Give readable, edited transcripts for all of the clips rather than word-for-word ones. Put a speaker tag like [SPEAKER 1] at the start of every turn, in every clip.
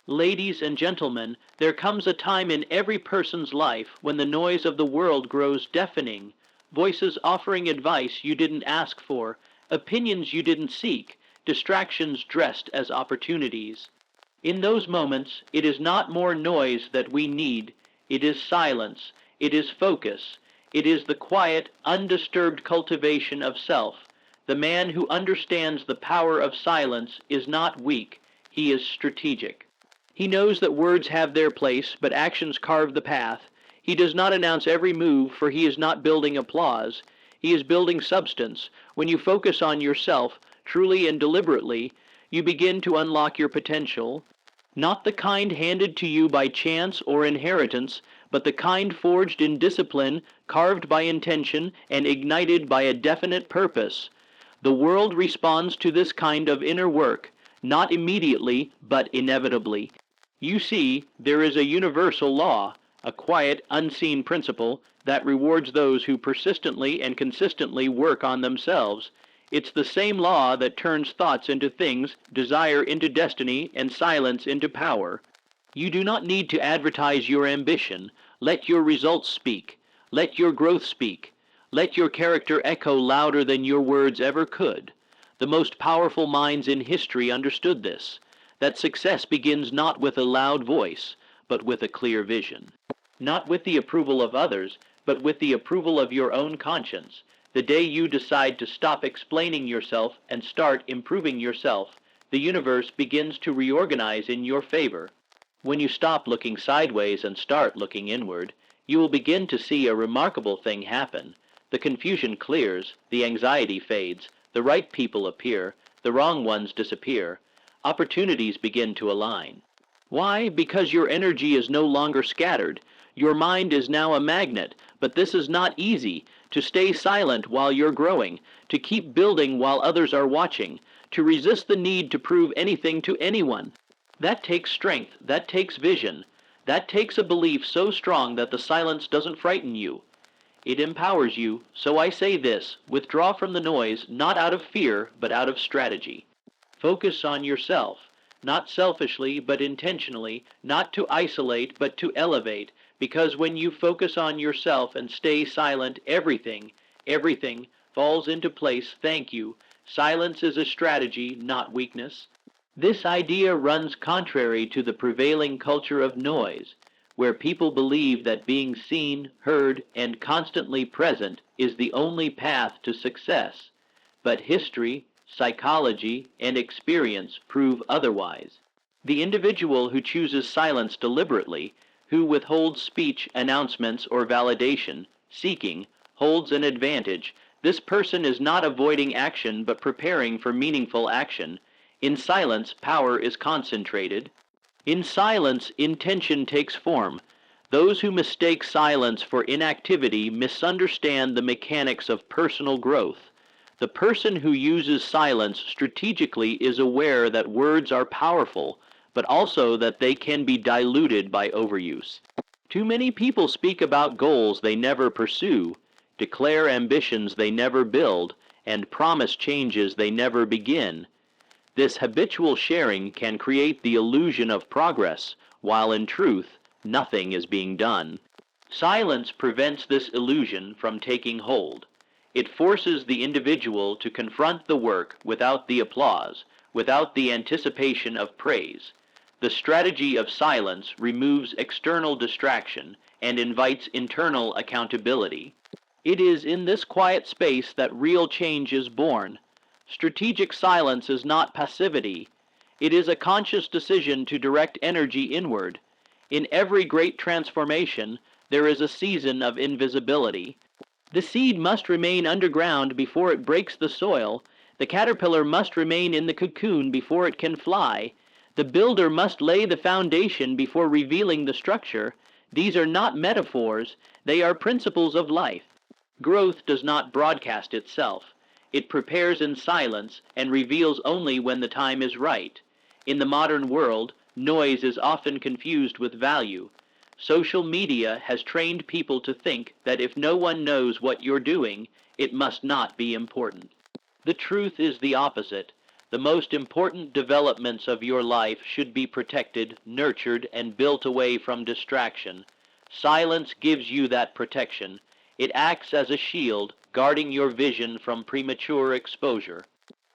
[SPEAKER 1] Ladies and gentlemen, there comes a time in every person's life when the noise of the world grows deafening, voices offering advice you didn't ask for, opinions you didn't seek, distractions dressed as opportunities. In those moments, it is not more noise that we need, it is silence, it is focus, it is the quiet, undisturbed cultivation of self. The man who understands the power of silence is not weak, he is strategic. He knows that words have their place, but actions carve the path. He does not announce every move, for he is not building applause. He is building substance. When you focus on yourself, truly and deliberately, you begin to unlock your potential, not the kind handed to you by chance or inheritance, but the kind forged in discipline, carved by intention, and ignited by a definite purpose. The world responds to this kind of inner work, not immediately, but inevitably. You see, there is a universal law, a quiet, unseen principle that rewards those who persistently and consistently work on themselves. It's the same law that turns thoughts into things, desire into destiny, and silence into power. You do not need to advertise your ambition. Let your results speak. Let your growth speak. Let your character echo louder than your words ever could. The most powerful minds in history understood this, that success begins not with a loud voice, but with a clear vision. Not with the approval of others, but with the approval of your own conscience. The day you decide to stop explaining yourself and start improving yourself, the universe begins to reorganize in your favor. When you stop looking sideways and start looking inward, you will begin to see a remarkable thing happen. The confusion clears, the anxiety fades, the right people appear, the wrong ones disappear. Opportunities begin to align. Why? Because your energy is no longer scattered. Your mind is now a magnet, but this is not easy. To stay silent while you're growing, to keep building while others are watching, to resist the need to prove anything to anyone. That takes strength, that takes vision, that takes a belief so strong that the silence doesn't frighten you. It empowers you, so I say this, withdraw from the noise, not out of fear, but out of strategy. Focus on yourself, not selfishly, but intentionally, not to isolate, but to elevate, because when you focus on yourself and stay silent, everything falls into place. Thank you. Silence is a strategy, not weakness. This idea runs contrary to the prevailing culture of noise, where people believe that being seen, heard, and constantly present is the only path to success. But history, psychology, and experience prove otherwise. The individual who chooses silence deliberately, who withholds speech, announcements, or validation, seeking, holds an advantage. This person is not avoiding action, but preparing for meaningful action. In silence, power is concentrated. In silence, intention takes form. Those who mistake silence for inactivity misunderstand the mechanics of personal growth. The person who uses silence strategically is aware that words are powerful, but also that they can be diluted by overuse. Too many people speak about goals they never pursue, declare ambitions they never build, and promise changes they never begin. This habitual sharing can create the illusion of progress, while in truth, nothing is being done. Silence prevents this illusion from taking hold. It forces the individual to confront the work without the applause, without the anticipation of praise. The strategy of silence removes external distraction and invites internal accountability. It is in this quiet space that real change is born. Strategic silence is not passivity. It is a conscious decision to direct energy inward. In every great transformation, there is a season of invisibility. The seed must remain underground before it breaks the soil. The caterpillar must remain in the cocoon before it can fly. The builder must lay the foundation before revealing the structure. These are not metaphors, they are principles of life. Growth does not broadcast itself. It prepares in silence and reveals only when the time is right. In the modern world, noise is often confused with value. Social media has trained people to think that if no one knows what you're doing, it must not be important. The truth is the opposite. The most important developments of your life should be protected, nurtured, and built away from distraction. Silence gives you that protection. It acts as a shield, guarding your vision from premature exposure.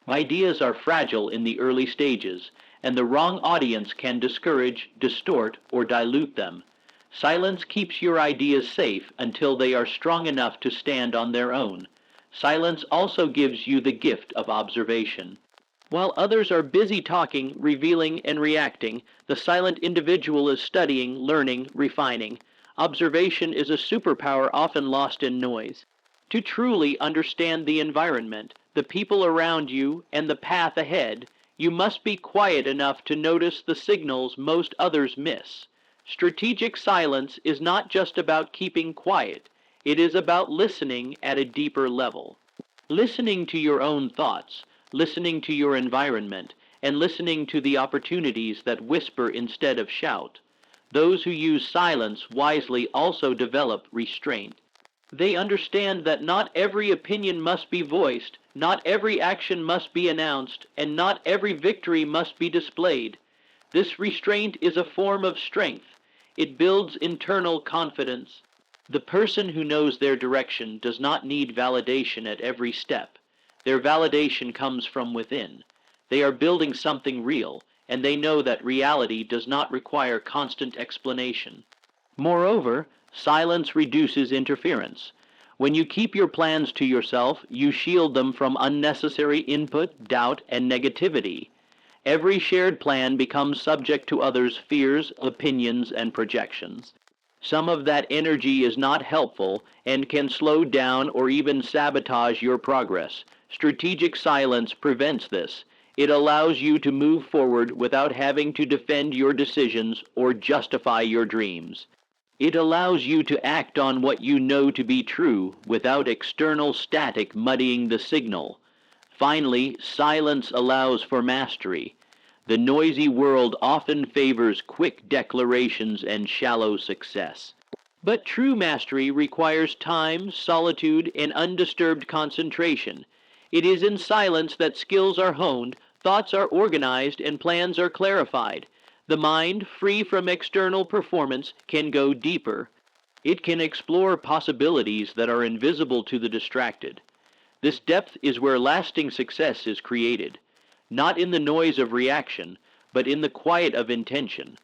[SPEAKER 1] Ideas are fragile in the early stages, and the wrong audience can discourage, distort, or dilute them. Silence keeps your ideas safe until they are strong enough to stand on their own. Silence also gives you the gift of observation. While others are busy talking, revealing, and reacting, the silent individual is studying, learning, refining. Observation is a superpower often lost in noise. To truly understand the environment, the people around you, and the path ahead, you must be quiet enough to notice the signals most others miss. Strategic silence is not just about keeping quiet. It is about listening at a deeper level. Listening to your own thoughts, listening to your environment, and listening to the opportunities that whisper instead of shout. Those who use silence wisely also develop restraint. They understand that not every opinion must be voiced, not every action must be announced, and not every victory must be displayed. This restraint is a form of strength. It builds internal confidence. The person who knows their direction does not need validation at every step. Their validation comes from within. They are building something real, and they know that reality does not require constant explanation. Moreover, silence reduces interference. When you keep your plans to yourself, you shield them from unnecessary input, doubt, and negativity. Every shared plan becomes subject to others' fears, opinions, and projections. Some of that energy is not helpful and can slow down or even sabotage your progress. Strategic silence prevents this. It allows you to move forward without having to defend your decisions or justify your dreams. It allows you to act on what you know to be true without external static muddying the signal. Finally, silence allows for mastery. The noisy world often favors quick declarations and shallow success. But true mastery requires time, solitude, and undisturbed concentration. It is in silence that skills are honed, thoughts are organized, and plans are clarified. The mind, free from external performance, can go deeper. It can explore possibilities that are invisible to the distracted. This depth is where lasting success is created, not in the noise of reaction, but in the quiet of intention.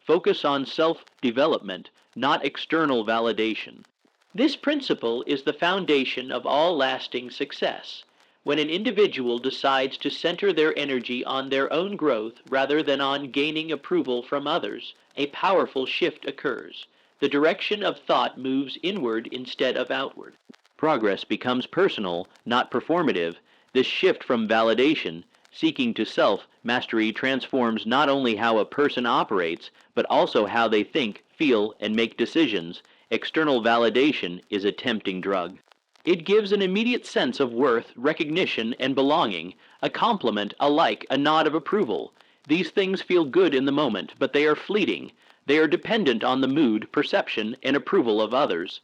[SPEAKER 1] Focus on self-development, not external validation. This principle is the foundation of all lasting success. When an individual decides to center their energy on their own growth rather than on gaining approval from others, a powerful shift occurs. The direction of thought moves inward instead of outward. Progress becomes personal, not performative. This shift from validation, seeking to self-mastery, transforms not only how a person operates, but also how they think, feel, and make decisions. External validation is a tempting drug. It gives an immediate sense of worth, recognition, and belonging, a compliment, a like, a nod of approval. These things feel good in the moment, but they are fleeting. They are dependent on the mood, perception, and approval of others.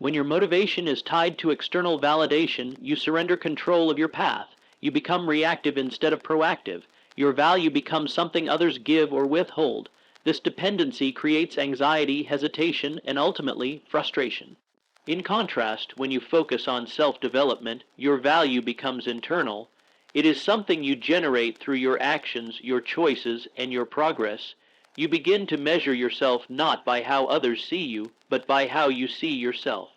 [SPEAKER 1] When your motivation is tied to external validation, you surrender control of your path. You become reactive instead of proactive. Your value becomes something others give or withhold. This dependency creates anxiety, hesitation, and ultimately frustration. In contrast, when you focus on self-development, your value becomes internal. It is something you generate through your actions, your choices, and your progress. You begin to measure yourself not by how others see you, but by how you see yourself.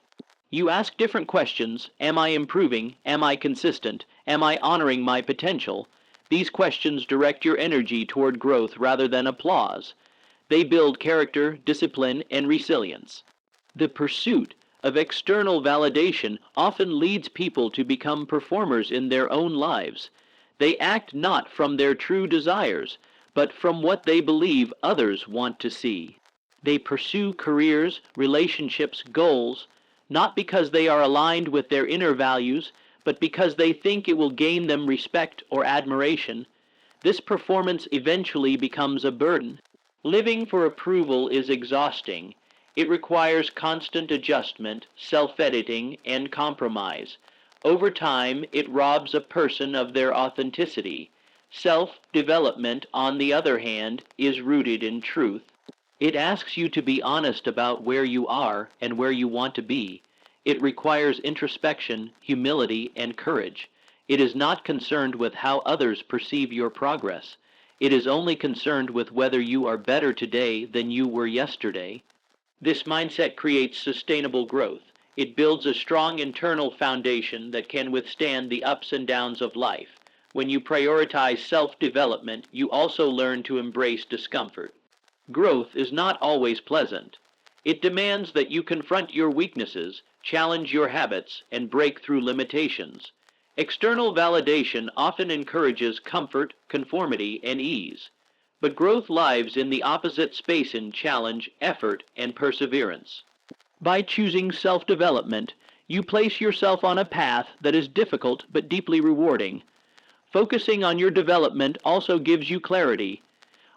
[SPEAKER 1] You ask different questions. Am I improving? Am I consistent? Am I honoring my potential? These questions direct your energy toward growth rather than applause. They build character, discipline, and resilience. The pursuit of external validation often leads people to become performers in their own lives. They act not from their true desires, but from what they believe others want to see. They pursue careers, relationships, goals, not because they are aligned with their inner values, but because they think it will gain them respect or admiration. This performance eventually becomes a burden. Living for approval is exhausting. It requires constant adjustment, self-editing, and compromise. Over time, it robs a person of their authenticity. Self-development, on the other hand, is rooted in truth. It asks you to be honest about where you are and where you want to be. It requires introspection, humility, and courage. It is not concerned with how others perceive your progress. It is only concerned with whether you are better today than you were yesterday. This mindset creates sustainable growth. It builds a strong internal foundation that can withstand the ups and downs of life. When you prioritize self-development, you also learn to embrace discomfort. Growth is not always pleasant. It demands that you confront your weaknesses, challenge your habits, and break through limitations. External validation often encourages comfort, conformity, and ease. But growth lies in the opposite space in challenge, effort, and perseverance. By choosing self-development, you place yourself on a path that is difficult but deeply rewarding. Focusing on your development also gives you clarity.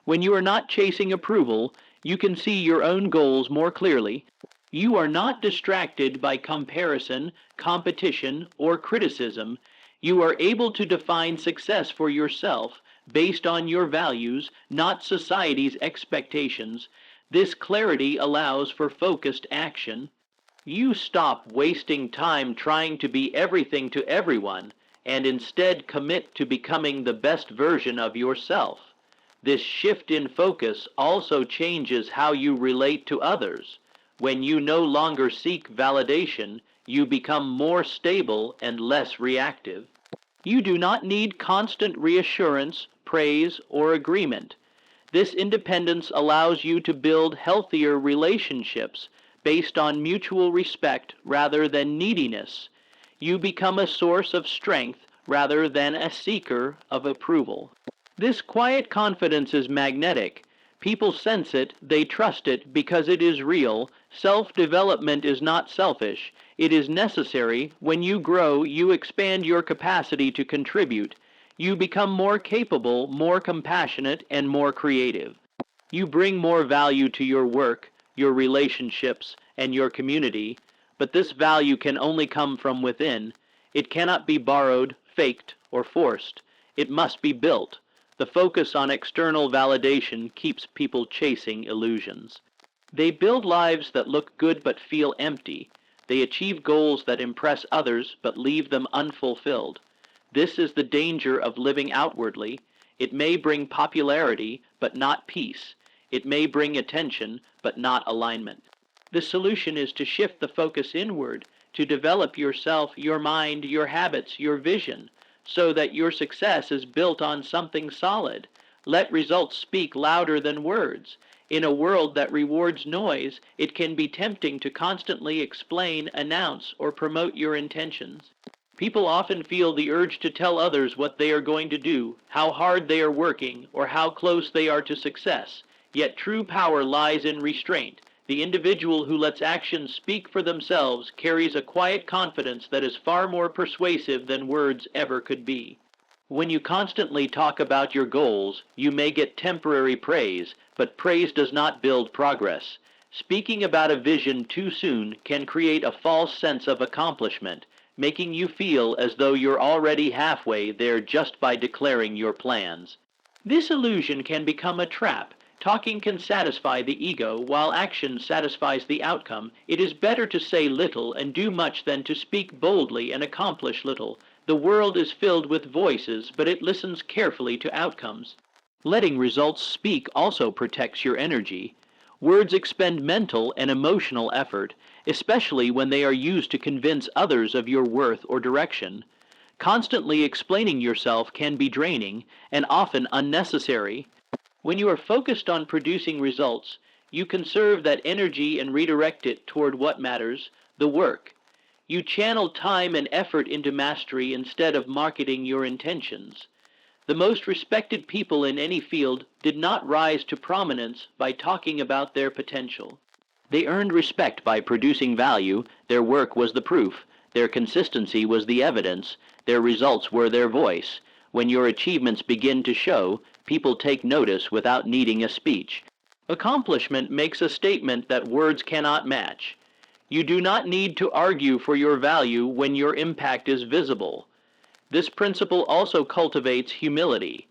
[SPEAKER 1] When you are not chasing approval, you can see your own goals more clearly. You are not distracted by comparison, competition, or criticism. You are able to define success for yourself based on your values, not society's expectations. This clarity allows for focused action. You stop wasting time trying to be everything to everyone and instead commit to becoming the best version of yourself. This shift in focus also changes how you relate to others. When you no longer seek validation, you become more stable and less reactive. You do not need constant reassurance, praise, or agreement. This independence allows you to build healthier relationships based on mutual respect rather than neediness. You become a source of strength rather than a seeker of approval. This quiet confidence is magnetic. People sense it, they trust it because it is real. Self-development is not selfish. It is necessary. When you grow, you expand your capacity to contribute. You become more capable, more compassionate, and more creative. You bring more value to your work, your relationships, and your community, but this value can only come from within. It cannot be borrowed, faked, or forced. It must be built. The focus on external validation keeps people chasing illusions. They build lives that look good but feel empty. They achieve goals that impress others but leave them unfulfilled. This is the danger of living outwardly. It may bring popularity but not peace. It may bring attention but not alignment. The solution is to shift the focus inward, to develop yourself, your mind, your habits, your vision, so that your success is built on something solid. Let results speak louder than words. In a world that rewards noise, it can be tempting to constantly explain, announce, or promote your intentions. People often feel the urge to tell others what they are going to do, how hard they are working, or how close they are to success. Yet true power lies in restraint. The individual who lets actions speak for themselves carries a quiet confidence that is far more persuasive than words ever could be. When you constantly talk about your goals, you may get temporary praise, but praise does not build progress. Speaking about a vision too soon can create a false sense of accomplishment, making you feel as though you're already halfway there just by declaring your plans. This illusion can become a trap. Talking can satisfy the ego, while action satisfies the outcome. It is better to say little and do much than to speak boldly and accomplish little. The world is filled with voices, but it listens carefully to outcomes. Letting results speak also protects your energy. Words expend mental and emotional effort, especially when they are used to convince others of your worth or direction. Constantly explaining yourself can be draining and often unnecessary. When you are focused on producing results, you conserve that energy and redirect it toward what matters, the work. You channel time and effort into mastery instead of marketing your intentions. The most respected people in any field did not rise to prominence by talking about their potential. They earned respect by producing value. Their work was the proof. Their consistency was the evidence. Their results were their voice. When your achievements begin to show, people take notice without needing a speech. Accomplishment makes a statement that words cannot match. You do not need to argue for your value when your impact is visible. This principle also cultivates humility.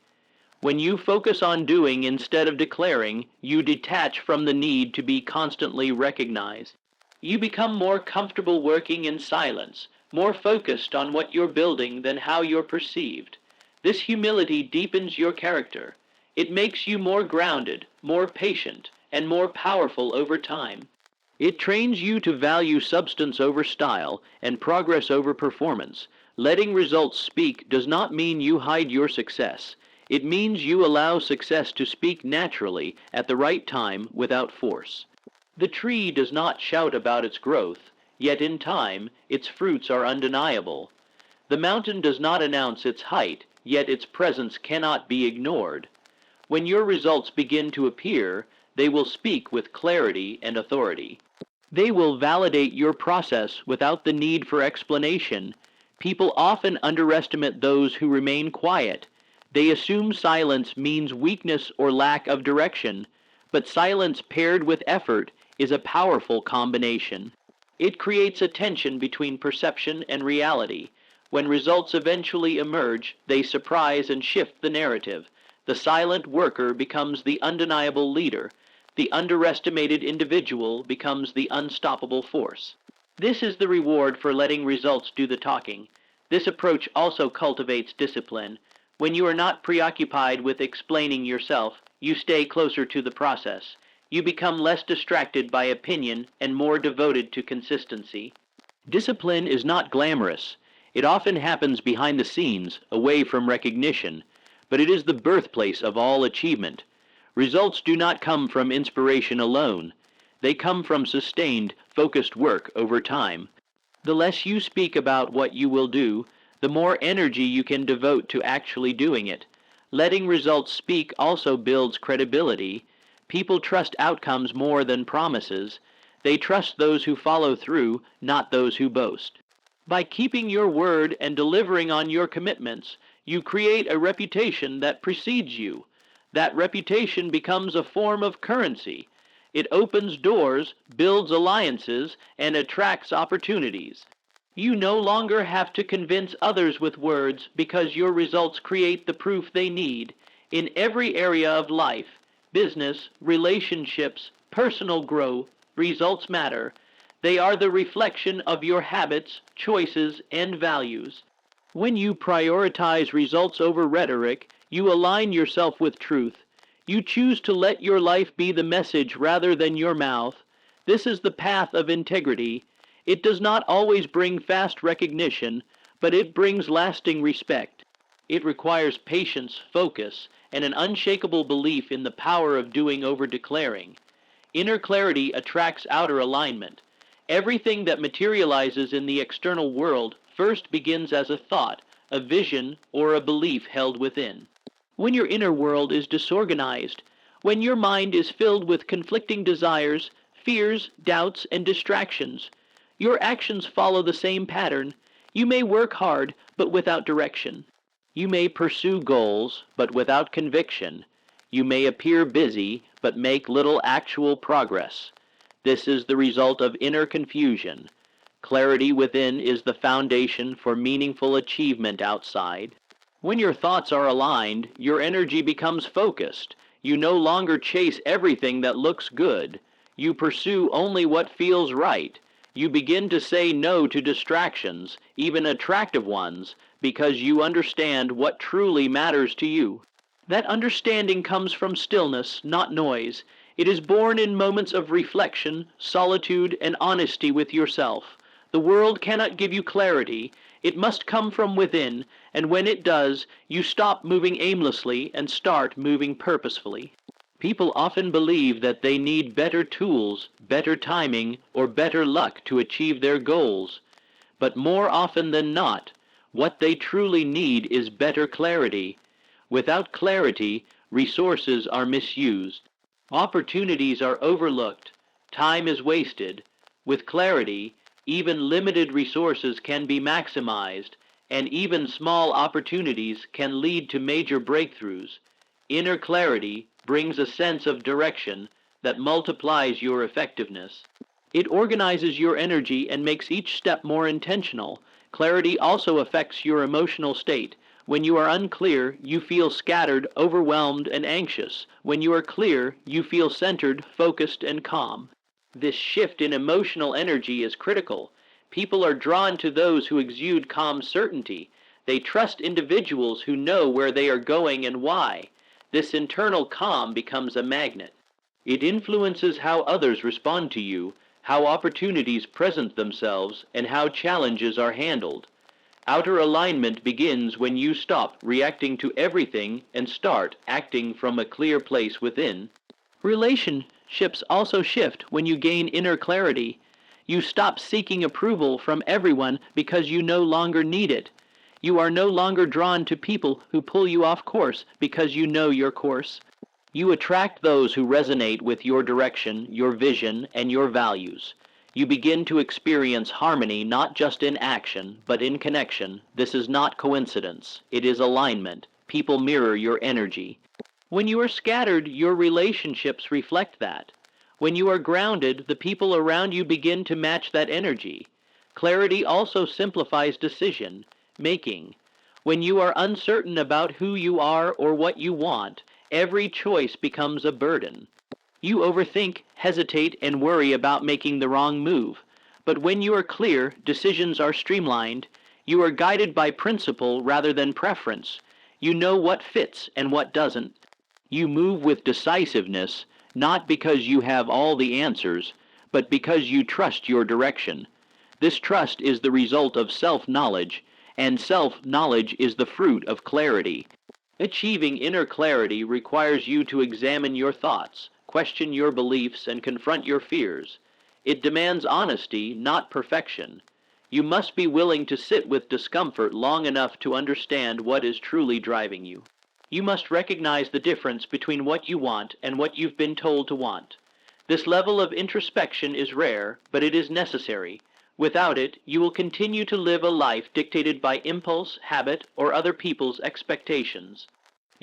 [SPEAKER 1] When you focus on doing instead of declaring, you detach from the need to be constantly recognized. You become more comfortable working in silence, more focused on what you're building than how you're perceived. This humility deepens your character. It makes you more grounded, more patient, and more powerful over time. It trains you to value substance over style and progress over performance. Letting results speak does not mean you hide your success. It means you allow success to speak naturally at the right time without force. The tree does not shout about its growth, yet in time its fruits are undeniable. The mountain does not announce its height, yet its presence cannot be ignored. When your results begin to appear, they will speak with clarity and authority. They will validate your process without the need for explanation. People often underestimate those who remain quiet. They assume silence means weakness or lack of direction, but silence paired with effort is a powerful combination. It creates a tension between perception and reality. When results eventually emerge, they surprise and shift the narrative. The silent worker becomes the undeniable leader. The underestimated individual becomes the unstoppable force. This is the reward for letting results do the talking. This approach also cultivates discipline. When you are not preoccupied with explaining yourself, you stay closer to the process. You become less distracted by opinion and more devoted to consistency. Discipline is not glamorous. It often happens behind the scenes, away from recognition, but it is the birthplace of all achievement. Results do not come from inspiration alone. They come from sustained, focused work over time. The less you speak about what you will do, the more energy you can devote to actually doing it. Letting results speak also builds credibility. People trust outcomes more than promises. They trust those who follow through, not those who boast. By keeping your word and delivering on your commitments, you create a reputation that precedes you. That reputation becomes a form of currency. It opens doors, builds alliances, and attracts opportunities. You no longer have to convince others with words because your results create the proof they need. In every area of life, business, relationships, personal growth, results matter. They are the reflection of your habits, choices, and values. When you prioritize results over rhetoric, you align yourself with truth. You choose to let your life be the message rather than your mouth. This is the path of integrity. It does not always bring fast recognition, but it brings lasting respect. It requires patience, focus, and an unshakable belief in the power of doing over declaring. Inner clarity attracts outer alignment. Everything that materializes in the external world first begins as a thought, a vision, or a belief held within. When your inner world is disorganized, when your mind is filled with conflicting desires, fears, doubts, and distractions, your actions follow the same pattern. You may work hard, but without direction. You may pursue goals, but without conviction. You may appear busy, but make little actual progress. This is the result of inner confusion. Clarity within is the foundation for meaningful achievement outside. When your thoughts are aligned, your energy becomes focused. You no longer chase everything that looks good. You pursue only what feels right. You begin to say no to distractions, even attractive ones, because you understand what truly matters to you. That understanding comes from stillness, not noise. It is born in moments of reflection, solitude, and honesty with yourself. The world cannot give you clarity. It must come from within, and when it does, you stop moving aimlessly and start moving purposefully. People often believe that they need better tools, better timing, or better luck to achieve their goals. But more often than not, what they truly need is better clarity. Without clarity, resources are misused. Opportunities are overlooked. Time is wasted. With clarity, even limited resources can be maximized, and even small opportunities can lead to major breakthroughs. Inner clarity brings a sense of direction that multiplies your effectiveness. It organizes your energy and makes each step more intentional. Clarity also affects your emotional state. When you are unclear, you feel scattered, overwhelmed, and anxious. When you are clear, you feel centered, focused, and calm. This shift in emotional energy is critical. People are drawn to those who exude calm certainty. They trust individuals who know where they are going and why. This internal calm becomes a magnet. It influences how others respond to you, how opportunities present themselves, and how challenges are handled. Outer alignment begins when you stop reacting to everything and start acting from a clear place within. Relationships also shift when you gain inner clarity. You stop seeking approval from everyone because you no longer need it. You are no longer drawn to people who pull you off course because you know your course. You attract those who resonate with your direction, your vision, and your values. You begin to experience harmony not just in action, but in connection. This is not coincidence. It is alignment. People mirror your energy. When you are scattered, your relationships reflect that. When you are grounded, the people around you begin to match that energy. Clarity also simplifies decision making. When you are uncertain about who you are or what you want, every choice becomes a burden. You overthink, hesitate, and worry about making the wrong move. But when you are clear, decisions are streamlined. You are guided by principle rather than preference. You know what fits and what doesn't. You move with decisiveness, not because you have all the answers, but because you trust your direction. This trust is the result of self-knowledge, and self-knowledge is the fruit of clarity. Achieving inner clarity requires you to examine your thoughts, question your beliefs, and confront your fears. It demands honesty, not perfection. You must be willing to sit with discomfort long enough to understand what is truly driving you. You must recognize the difference between what you want and what you've been told to want. This level of introspection is rare, but it is necessary. Without it, you will continue to live a life dictated by impulse, habit, or other people's expectations.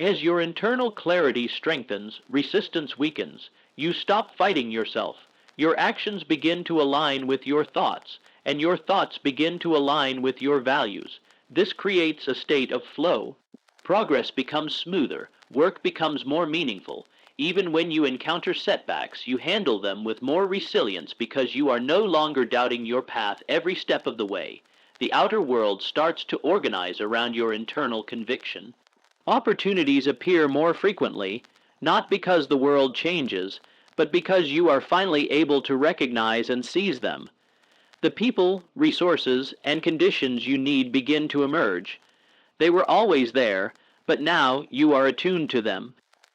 [SPEAKER 1] As your internal clarity strengthens, resistance weakens. You stop fighting yourself. Your actions begin to align with your thoughts, and your thoughts begin to align with your values. This creates a state of flow. Progress becomes smoother. Work becomes more meaningful. Even when you encounter setbacks, you handle them with more resilience because you are no longer doubting your path every step of the way. The outer world starts to organize around your internal conviction. Opportunities appear more frequently, not because the world changes, but because you are finally able to recognize and seize them. The people, resources, and conditions you need begin to emerge. They were always there, but now you are attuned to them.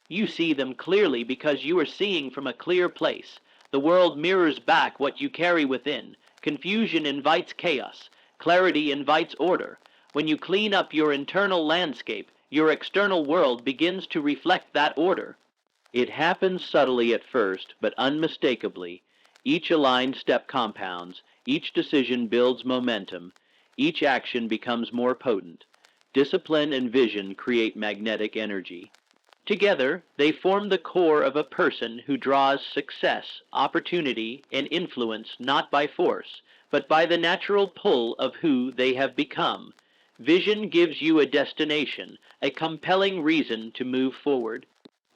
[SPEAKER 1] You see them clearly because you are seeing from a clear place. The world mirrors back what you carry within. Confusion invites chaos. Clarity invites order. When you clean up your internal landscape, your external world begins to reflect that order. It happens subtly at first, but unmistakably. Each aligned step compounds. Each decision builds momentum. Each action becomes more potent. Discipline and vision create magnetic energy. Together, they form the core of a person who draws success, opportunity, and influence not by force, but by the natural pull of who they have become. Vision gives you a destination, a compelling reason to move forward.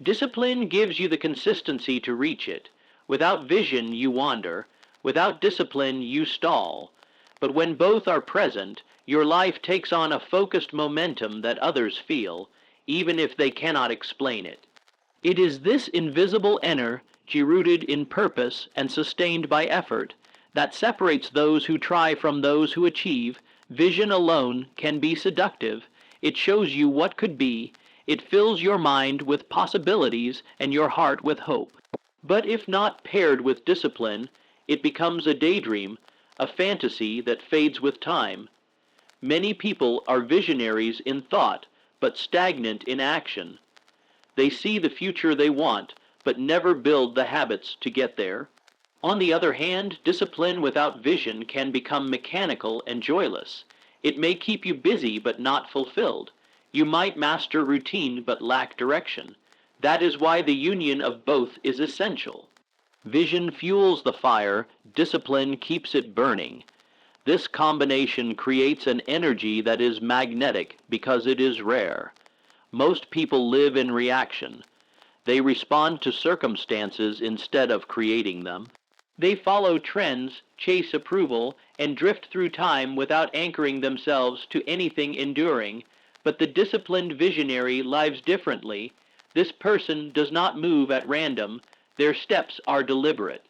[SPEAKER 1] Discipline gives you the consistency to reach it. Without vision, you wander. Without discipline, you stall. But when both are present, your life takes on a focused momentum that others feel, even if they cannot explain it. It is this invisible energy rooted in purpose and sustained by effort that separates those who try from those who achieve. Vision alone can be seductive. It shows you what could be. It fills your mind with possibilities and your heart with hope. But if not paired with discipline, it becomes a daydream, a fantasy that fades with time. Many people are visionaries in thought, but stagnant in action. They see the future they want, but never build the habits to get there. On the other hand, discipline without vision can become mechanical and joyless. It may keep you busy but not fulfilled. You might master routine but lack direction. That is why the union of both is essential. Vision fuels the fire, discipline keeps it burning. This combination creates an energy that is magnetic because it is rare. Most people live in reaction. They respond to circumstances instead of creating them. They follow trends, chase approval, and drift through time without anchoring themselves to anything enduring. But the disciplined visionary lives differently. This person does not move at random. Their steps are deliberate.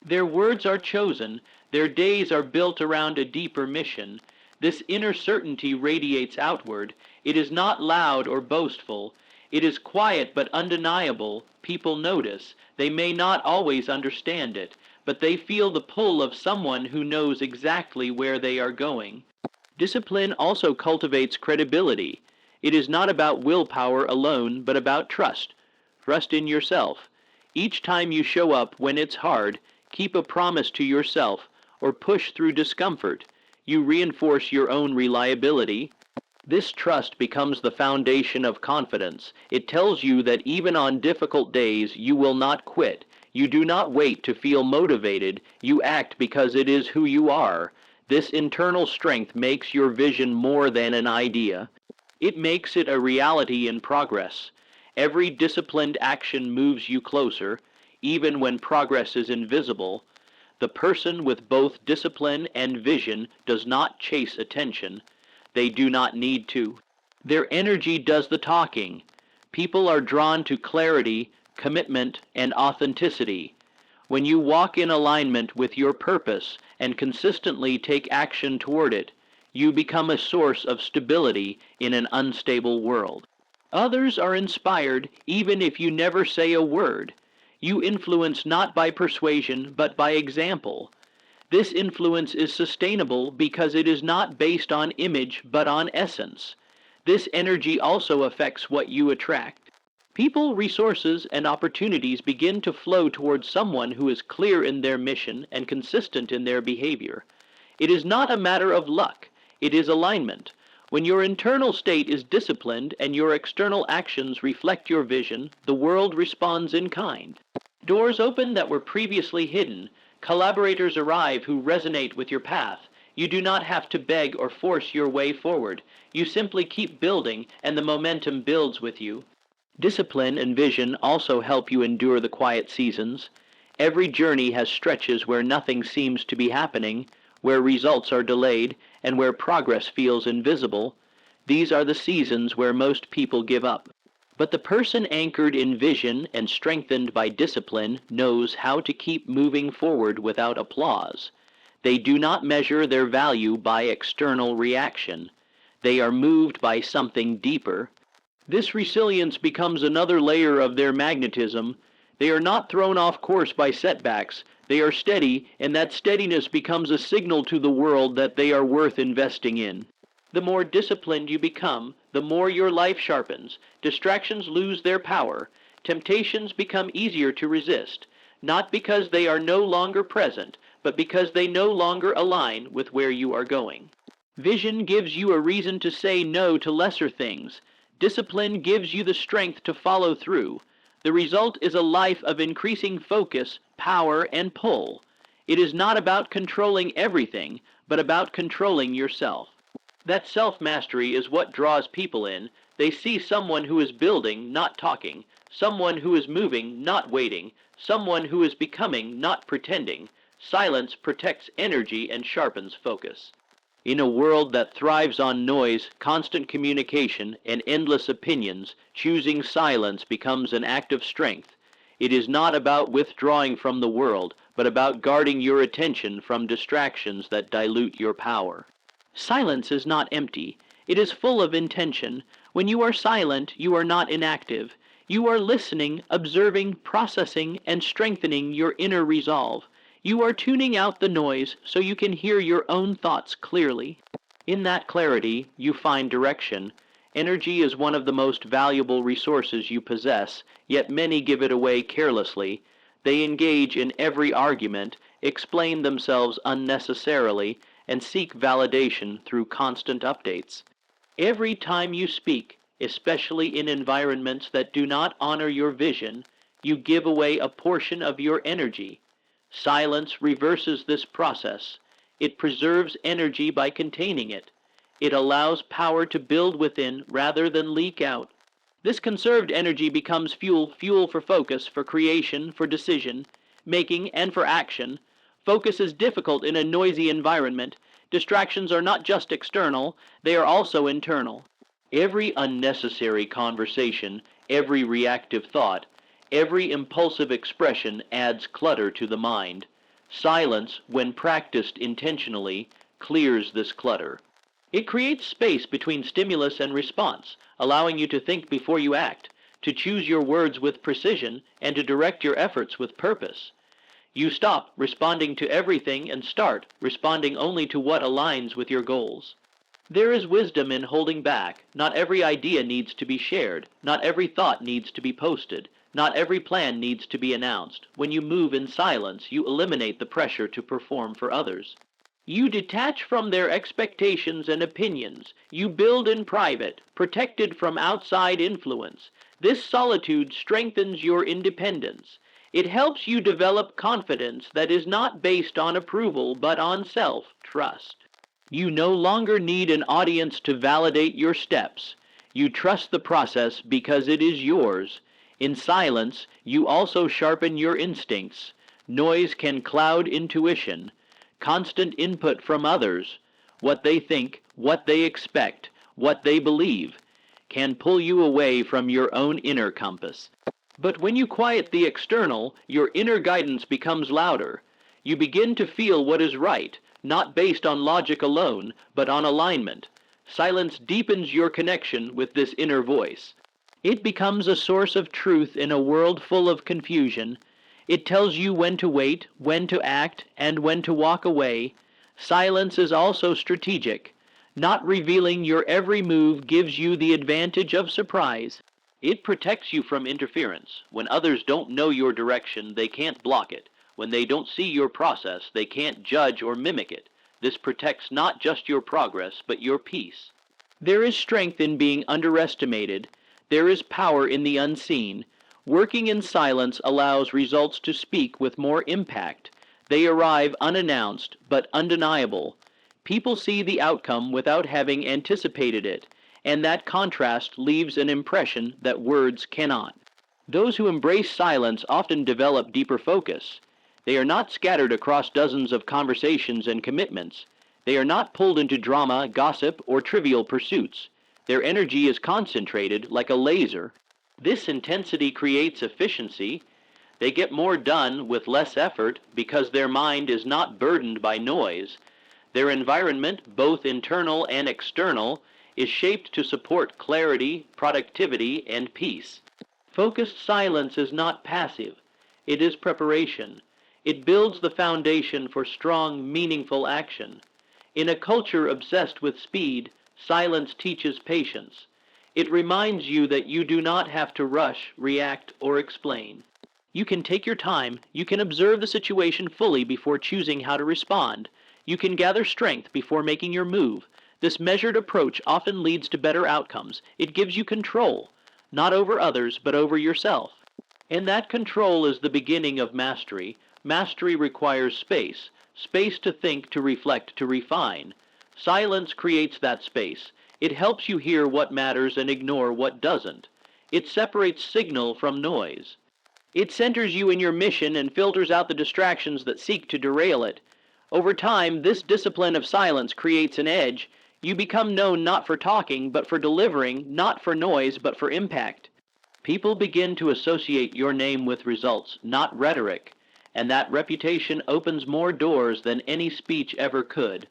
[SPEAKER 1] Their words are chosen. Their days are built around a deeper mission. This inner certainty radiates outward. It is not loud or boastful. It is quiet but undeniable. People notice. They may not always understand it, but they feel the pull of someone who knows exactly where they are going. Discipline also cultivates credibility. It is not about willpower alone, but about trust. Trust in yourself. Each time you show up when it's hard, keep a promise to yourself, or push through discomfort, you reinforce your own reliability. This trust becomes the foundation of confidence. It tells you that even on difficult days, you will not quit. You do not wait to feel motivated. You act because it is who you are. This internal strength makes your vision more than an idea. It makes it a reality in progress. Every disciplined action moves you closer, even when progress is invisible. The person with both discipline and vision does not chase attention. They do not need to. Their energy does the talking. People are drawn to clarity, commitment, and authenticity. When you walk in alignment with your purpose and consistently take action toward it, you become a source of stability in an unstable world. Others are inspired even if you never say a word. You influence not by persuasion but by example. This influence is sustainable because it is not based on image but on essence. This energy also affects what you attract. People, resources, and opportunities begin to flow towards someone who is clear in their mission and consistent in their behavior. It is not a matter of luck. It is alignment. When your internal state is disciplined and your external actions reflect your vision, the world responds in kind. Doors open that were previously hidden. Collaborators arrive who resonate with your path. You do not have to beg or force your way forward. You simply keep building, and the momentum builds with you. Discipline and vision also help you endure the quiet seasons. Every journey has stretches where nothing seems to be happening, where results are delayed, and where progress feels invisible. These are the seasons where most people give up. But the person anchored in vision and strengthened by discipline knows how to keep moving forward without applause. They do not measure their value by external reaction. They are moved by something deeper. This resilience becomes another layer of their magnetism. They are not thrown off course by setbacks. They are steady, and that steadiness becomes a signal to the world that they are worth investing in. The more disciplined you become, the more your life sharpens. Distractions lose their power. Temptations become easier to resist, not because they are no longer present, but because they no longer align with where you are going. Vision gives you a reason to say no to lesser things. Discipline gives you the strength to follow through. The result is a life of increasing focus, power, and pull. It is not about controlling everything, but about controlling yourself. That self-mastery is what draws people in. They see someone who is building, not talking, someone who is moving, not waiting, someone who is becoming, not pretending. Silence protects energy and sharpens focus. In a world that thrives on noise, constant communication, and endless opinions, choosing silence becomes an act of strength. It is not about withdrawing from the world, but about guarding your attention from distractions that dilute your power. Silence is not empty. It is full of intention. When you are silent, you are not inactive. You are listening, observing, processing, and strengthening your inner resolve. You are tuning out the noise so you can hear your own thoughts clearly. In that clarity, you find direction. Energy is one of the most valuable resources you possess, yet many give it away carelessly. They engage in every argument, explain themselves unnecessarily, and seek validation through constant updates. Every time you speak, especially in environments that do not honor your vision, you give away a portion of your energy. Silence reverses this process. It preserves energy by containing it. It allows power to build within rather than leak out. This conserved energy becomes fuel for focus, for creation, for decision making, and for action. Focus is difficult in a noisy environment. Distractions are not just external, they are also internal. Every unnecessary conversation, every reactive thought, every impulsive expression adds clutter to the mind. Silence, when practiced intentionally, clears this clutter. It creates space between stimulus and response, allowing you to think before you act, to choose your words with precision, and to direct your efforts with purpose. You stop responding to everything and start responding only to what aligns with your goals. There is wisdom in holding back. Not every idea needs to be shared. Not every thought needs to be posted. Not every plan needs to be announced. When you move in silence, you eliminate the pressure to perform for others. You detach from their expectations and opinions. You build in private, protected from outside influence. This solitude strengthens your independence. It helps you develop confidence that is not based on approval but on self-trust. You no longer need an audience to validate your steps. You trust the process because it is yours. In silence, you also sharpen your instincts. Noise can cloud intuition. Constant input from others, what they think, what they expect, what they believe, can pull you away from your own inner compass. But when you quiet the external, your inner guidance becomes louder. You begin to feel what is right, not based on logic alone, but on alignment. Silence deepens your connection with this inner voice. It becomes a source of truth in a world full of confusion. It tells you when to wait, when to act, and when to walk away. Silence is also strategic. Not revealing your every move gives you the advantage of surprise. It protects you from interference. When others don't know your direction, they can't block it. When they don't see your process, they can't judge or mimic it. This protects not just your progress, but your peace. There is strength in being underestimated. There is power in the unseen. Working in silence allows results to speak with more impact. They arrive unannounced, but undeniable. People see the outcome without having anticipated it, and that contrast leaves an impression that words cannot. Those who embrace silence often develop deeper focus. They are not scattered across dozens of conversations and commitments. They are not pulled into drama, gossip, or trivial pursuits. Their energy is concentrated like a laser. This intensity creates efficiency. They get more done with less effort because their mind is not burdened by noise. Their environment, both internal and external, is shaped to support clarity, productivity, and peace. Focused silence is not passive. It is preparation. It builds the foundation for strong, meaningful action. In a culture obsessed with speed, silence teaches patience. It reminds you that you do not have to rush, react, or explain. You can take your time. You can observe the situation fully before choosing how to respond. You can gather strength before making your move. This measured approach often leads to better outcomes. It gives you control, not over others, but over yourself. And that control is the beginning of mastery. Mastery requires space, space to think, to reflect, to refine. Silence creates that space. It helps you hear what matters and ignore what doesn't. It separates signal from noise. It centers you in your mission and filters out the distractions that seek to derail it. Over time, this discipline of silence creates an edge. You become known not for talking, but for delivering, not for noise, but for impact. People begin to associate your name with results, not rhetoric, and that reputation opens more doors than any speech ever could.